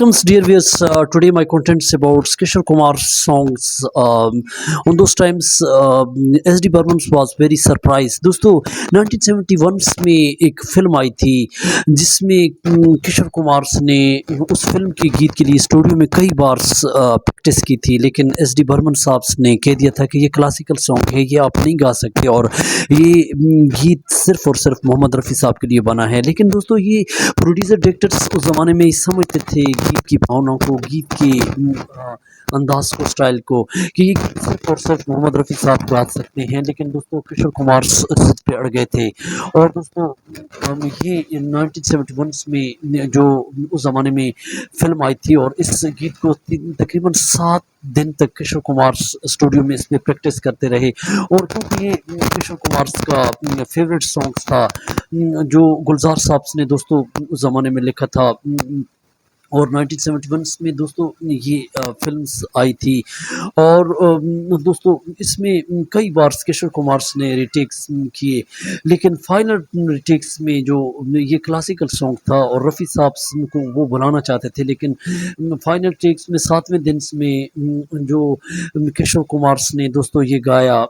Welcomes, dear viewers. Today, my contents about Kishore Kumar's songs. On those times, S.D. Burman was very surprised. दोस्तों 1971 में एक film आई थी जिसमें किशोर कुमार ने उस फिल्म के गीत के लिए स्टूडियो में कई बार प्रैक्टिस की थी, लेकिन S.D. बर्मन साहब ने कह दिया था कि ये क्लासिकल सॉन्ग है, ये आप नहीं गा सकते और ये गीत सिर्फ और सिर्फ मोहम्मद रफ़ी साहब के लिए बना है। लेकिन दोस्तों ये प्रोड्यूसर डायरेक्टर्स उस ज़माने में समझते थे गीत की भावनाओं को, गीत के अंदाज को, स्टाइल को, कि ये सिर्फ और सिर्फ मोहम्मद रफ़ी साहब गा सकते हैं। लेकिन दोस्तों किशोर कुमार जिद पे अड़ गए थे। और दोस्तों ये 1971 में जो उस ज़माने में फिल्म आई थी और इस गीत को तकरीबन 7 दिन तक किशोर कुमार स्टूडियो में इस पर प्रैक्टिस करते रहे। और क्योंकि ये किशोर कुमार का फेवरेट सॉन्ग था जो गुलजार साहब ने दोस्तों उस ज़माने में लिखा था, और 1971 में दोस्तों ये फिल्म्स आई थी। और दोस्तों इसमें कई बार किशोर कुमार ने रिटेक्स किए, लेकिन फाइनल रिटेक्स में जो ये क्लासिकल सॉन्ग था और रफ़ी साहब को वो बुलाना चाहते थे, लेकिन फाइनल टेक्स में 7वें दिन में जो किशोर कुमार ने दोस्तों ये गाया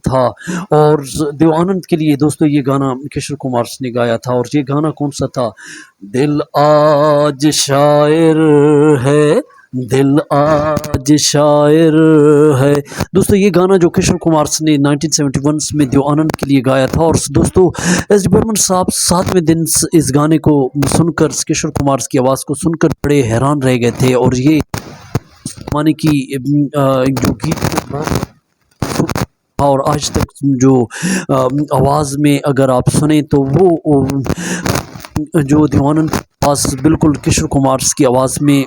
था। और देव आनंद के लिए दोस्तों ये गाना किशोर कुमार ने गाया था। और ये गाना कौन सा था? दिल आज शायर है, दिल आज शायर है। दोस्तों ये गाना जो किशोर कुमार ने 1971 में देव आनंद के लिए गाया था। और दोस्तों S.D. बर्मन साहब 7वें दिन इस गाने को सुनकर, किशोर कुमार की आवाज़ को सुनकर बड़े हैरान रह गए थे। और ये माने की जो गीत और आज तक जो आवाज़ में अगर आप सुने तो वो जो दीवानंद आवाज़ बिल्कुल किशोर कुमार की आवाज़ में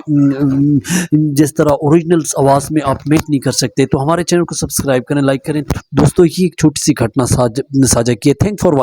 जिस तरह ओरिजिनल आवाज़ में आप मैच नहीं कर सकते। तो हमारे चैनल को सब्सक्राइब करें, लाइक करें। दोस्तों ये एक छोटी सी घटना साझा की है। Thank for